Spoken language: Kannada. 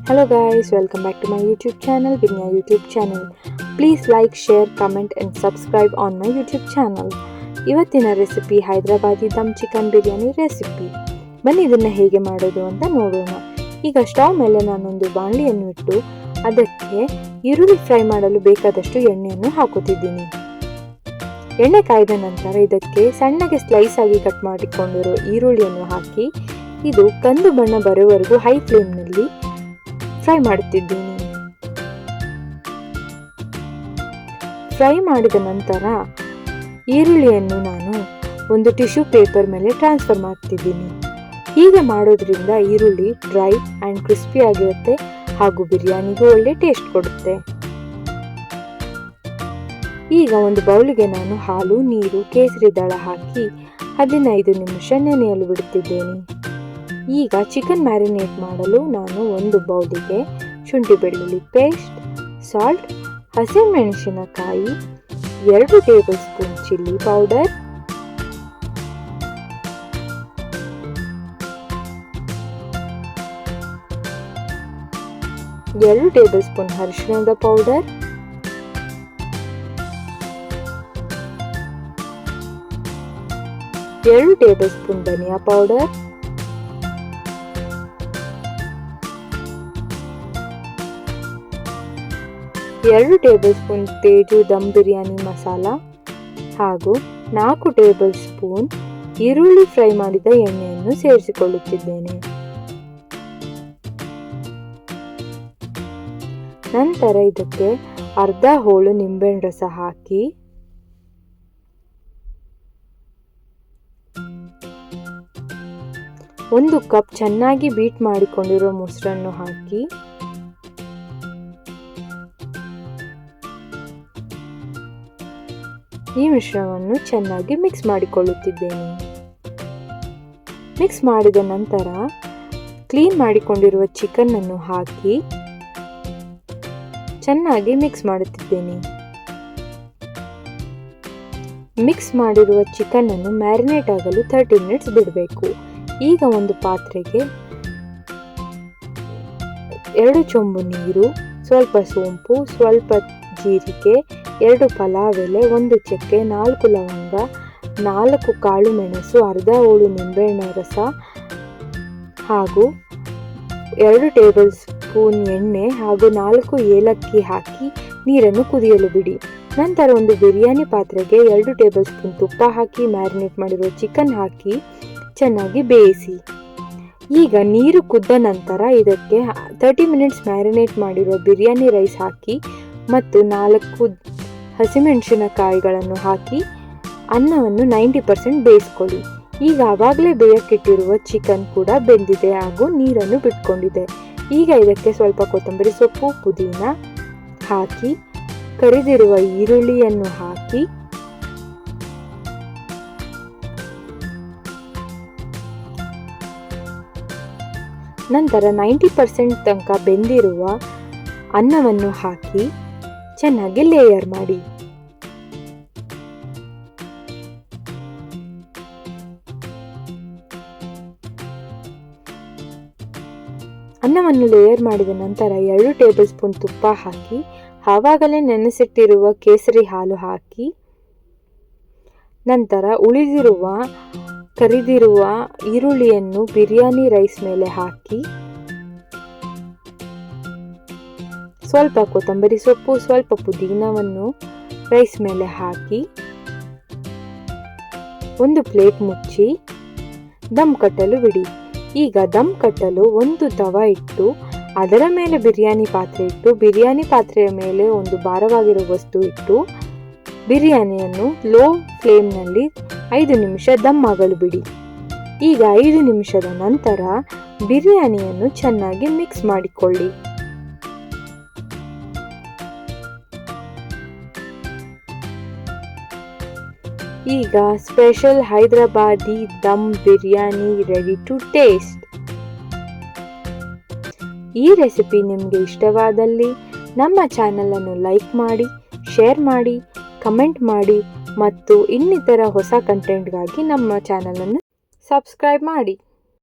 Hello guys, welcome back to my YouTube channel, Vinya YouTube channel. Please like, share, comment and subscribe on my YouTube channel. ಇವತ್ತಿನ ರೆಸಿಪಿ ಹೈದರಾಬಾದಿ ದಮ್ ಚಿಕನ್ ಬಿರಿಯಾನಿ ರೆಸಿಪಿ. ಬನ್ನಿ ಇದನ್ನು ಹೇಗೆ ಮಾಡೋದು ಅಂತ ನೋಡೋಣ. ಈಗ ಸ್ಟವ್ ಮೇಲೆ ನಾನೊಂದು ಬಾಣಲಿಯನ್ನು ಇಟ್ಟು ಅದಕ್ಕೆ ಈರುಳ್ಳಿ ಫ್ರೈ ಮಾಡಲು ಬೇಕಾದಷ್ಟು ಎಣ್ಣೆಯನ್ನು ಹಾಕುತ್ತಿದ್ದೀನಿ. ಎಣ್ಣೆ ಕಾಯ್ದ ನಂತರ ಇದಕ್ಕೆ ಸಣ್ಣಗೆ ಸ್ಲೈಸ್ ಆಗಿ ಕಟ್ ಮಾಡಿಕೊಂಡಿರೋ ಈರುಳ್ಳಿಯನ್ನು ಹಾಕಿ ಇದು ಕಂದು ಬಣ್ಣ ಬರುವವರೆಗೂ ಹೈ ಫ್ಲೇಮ್ನಲ್ಲಿ ಫ್ರೈ ಮಾಡುತ್ತಿದ್ದೀನಿ. ಫ್ರೈ ಮಾಡಿದ ನಂತರ ಈರುಳ್ಳಿಯನ್ನು ನಾನು ಒಂದು ಟಿಶ್ಯೂ ಪೇಪರ್ ಮೇಲೆ ಟ್ರಾನ್ಸ್ಫರ್ ಮಾಡ್ತಿದ್ದೀನಿ. ಹೀಗೆ ಮಾಡೋದ್ರಿಂದ ಈರುಳ್ಳಿ ಡ್ರೈ ಆ್ಯಂಡ್ ಕ್ರಿಸ್ಪಿ ಆಗಿರುತ್ತೆ ಹಾಗೂ ಬಿರಿಯಾನಿಗೂ ಒಳ್ಳೆ ಟೇಸ್ಟ್ ಕೊಡುತ್ತೆ. ಈಗ ಒಂದು ಬೌಲಿಗೆ ನಾನು ಹಾಲು, ನೀರು, ಕೇಸರಿ ದಳ ಹಾಕಿ 15 ನಿಮಿಷ ನೆನೆಯಲು ಬಿಡುತ್ತಿದ್ದೇನೆ. ಈಗ ಚಿಕನ್ ಮ್ಯಾರಿನೇಟ್ ಮಾಡಲು ನಾನು ಒಂದು ಬೌಲಿಗೆ ಶುಂಠಿ ಬೆಳ್ಳುಳ್ಳಿ ಪೇಸ್ಟ್, ಸಾಲ್ಟ್, ಹಸಿಮೆಣಸಿನಕಾಯಿ, 2 ಟೇಬಲ್ ಸ್ಪೂನ್ ಚಿಲ್ಲಿ ಪೌಡರ್, ಎರಡು ಟೇಬಲ್ ಸ್ಪೂನ್ ಅರಿಶಿಣದ ಪೌಡರ್, 2 ಟೇಬಲ್ ಸ್ಪೂನ್ ಧನಿಯಾ powder, 2 table spoon Teju dum biryani masala ಹಾಗೂ 4 ಟೇಬಲ್ ಸ್ಪೂನ್ ಈರುಳ್ಳಿ ಫ್ರೈ ಮಾಡಿದ ಎಣ್ಣೆಯನ್ನು ಸೇರಿಸಿಕೊಳ್ಳುತ್ತಿದ್ದೇನೆ. ನಂತರ ಇದಕ್ಕೆ ಅರ್ಧ ಹೋಳು ನಿಂಬೆಹಣ್ಣು ರಸ ಹಾಕಿ ಒಂದು ಕಪ್ ಚೆನ್ನಾಗಿ ಬೀಟ್ ಮಾಡಿಕೊಂಡಿರೋ ಮೊಸರನ್ನು ಹಾಕಿ ಈ ಮಿಶ್ರಣವನ್ನು ಚೆನ್ನಾಗಿ ಮಿಕ್ಸ್ ಮಾಡಿಕೊಳ್ಳುತ್ತಿದ್ದೇನೆ. ಮಿಕ್ಸ್ ಮಾಡಿದ ನಂತರ ಕ್ಲೀನ್ ಮಾಡಿಕೊಂಡಿರುವ ಚಿಕನ್ ಅನ್ನು ಹಾಕಿ ಚೆನ್ನಾಗಿ ಮಿಕ್ಸ್ ಮಾಡುತ್ತಿದ್ದೇನೆ. ಮಿಕ್ಸ್ ಮಾಡಿರುವ ಚಿಕನ್ ಅನ್ನು ಮ್ಯಾರಿನೇಟ್ ಆಗಲು 30 ಮಿನಿಟ್ಸ್ ಬಿಡಬೇಕು. ಈಗ ಒಂದು ಪಾತ್ರೆಗೆ 2 ಚೊಂಬು ನೀರು, ಸ್ವಲ್ಪ ಸೋಂಪು, ಸ್ವಲ್ಪ ಜೀರಿಗೆ, 2 ಪಲಾವ್ ಎಲೆ, 1 ಚಕ್ಕೆ, 4 ಲವಂಗ, 4 ಕಾಳು ಮೆಣಸು, ಅರ್ಧ ಹೋಳು ನಿಂಬೆಹಣ್ಣು ರಸ ಹಾಗೂ 2 ಟೇಬಲ್ ಸ್ಪೂನ್ ಎಣ್ಣೆ ಹಾಗೂ 4 ಏಲಕ್ಕಿ ಹಾಕಿ ನೀರನ್ನು ಕುದಿಯಲು ಬಿಡಿ. ನಂತರ ಒಂದು ಬಿರಿಯಾನಿ ಪಾತ್ರೆಗೆ 2 ಟೇಬಲ್ ಸ್ಪೂನ್ ತುಪ್ಪ ಹಾಕಿ ಮ್ಯಾರಿನೇಟ್ ಮಾಡಿರುವ ಚಿಕನ್ ಹಾಕಿ ಚೆನ್ನಾಗಿ ಬೇಯಿಸಿ. ಈಗ ನೀರು ಕುದ್ದ ನಂತರ ಇದಕ್ಕೆ 30 ಮಿನಿಟ್ಸ್ ಮ್ಯಾರಿನೇಟ್ ಮಾಡಿರುವ ಬಿರಿಯಾನಿ ರೈಸ್ ಹಾಕಿ ಮತ್ತು 4 ಹಸಿಮೆಣಸಿನಕಾಯಿಗಳನ್ನು ಹಾಕಿ ಅನ್ನವನ್ನು 90% ಬೇಯಿಸ್ಕೊಳ್ಳಿ. ಈಗ ಆವಾಗಲೇ ಬೇಯಕ್ಕಿಟ್ಟಿರುವ ಚಿಕನ್ ಕೂಡ ಬೆಂದಿದೆ ಹಾಗೂ ನೀರನ್ನು ಬಿಟ್ಕೊಂಡಿದೆ. ಈಗ ಇದಕ್ಕೆ ಸ್ವಲ್ಪ ಕೊತ್ತಂಬರಿ ಸೊಪ್ಪು, ಪುದೀನ ಹಾಕಿ ಕರಿದಿರುವ ಈರುಳ್ಳಿಯನ್ನು ಹಾಕಿ ನಂತರ 90% ತನಕ ಬೆಂದಿರುವ ಅನ್ನವನ್ನು ಹಾಕಿ ಚೆನ್ನಾಗಿ ಲೇಯರ್ ಮಾಡಿ. ಅನ್ನವನ್ನು ಲೇಯರ್ ಮಾಡಿದ ನಂತರ 2 ಟೇಬಲ್ ಸ್ಪೂನ್ ತುಪ್ಪ ಹಾಕಿ ಆವಾಗಲೇ ನೆನೆಸಿಟ್ಟಿರುವ ಕೇಸರಿ ಹಾಲು ಹಾಕಿ ನಂತರ ಉಳಿದಿರುವ ಕರಿದಿರುವ ಈರುಳ್ಳಿಯನ್ನು ಬಿರಿಯಾನಿ ರೈಸ್ ಮೇಲೆ ಹಾಕಿ ಸ್ವಲ್ಪ ಕೊತ್ತಂಬರಿ ಸೊಪ್ಪು, ಸ್ವಲ್ಪ ಪುದೀನವನ್ನು ರೈಸ್ ಮೇಲೆ ಹಾಕಿ ಒಂದು ಪ್ಲೇಟ್ ಮುಚ್ಚಿ ದಮ್ ಕಟ್ಟಲು ಬಿಡಿ. ಈಗ ದಮ್ ಕಟ್ಟಲು ಒಂದು ತವಾ ಇಟ್ಟು ಅದರ ಮೇಲೆ ಬಿರಿಯಾನಿ ಪಾತ್ರೆ ಇಟ್ಟು ಬಿರಿಯಾನಿ ಪಾತ್ರೆಯ ಮೇಲೆ ಒಂದು ಭಾರವಾಗಿರೋ ವಸ್ತು ಇಟ್ಟು ಬಿರಿಯಾನಿಯನ್ನು ಲೋ ಫ್ಲೇಮ್ನಲ್ಲಿ 5 ನಿಮಿಷ ದಮ್ ಆಗಲು ಬಿಡಿ. ಈಗ 5 ನಿಮಿಷದ ನಂತರ ಬಿರಿಯಾನಿಯನ್ನು ಚೆನ್ನಾಗಿ ಮಿಕ್ಸ್ ಮಾಡಿಕೊಳ್ಳಿ. ಈಗ special Hyderabadi dum biryani ready to taste. ಈ ರೆಸಿಪಿ ನಿಮಗೆ ಇಷ್ಟವಾದಲ್ಲಿ ನಮ್ಮ ಚಾನಲನ್ನು ಲೈಕ್ ಮಾಡಿ, ಶೇರ್ ಮಾಡಿ, ಕಮೆಂಟ್ ಮಾಡಿ ಮತ್ತು ಇನ್ನಿತರ ಹೊಸ ಕಂಟೆಂಟ್ಗಾಗಿ ನಮ್ಮ ಚಾನಲನ್ನು ಸಬ್ಸ್ಕ್ರೈಬ್ ಮಾಡಿ.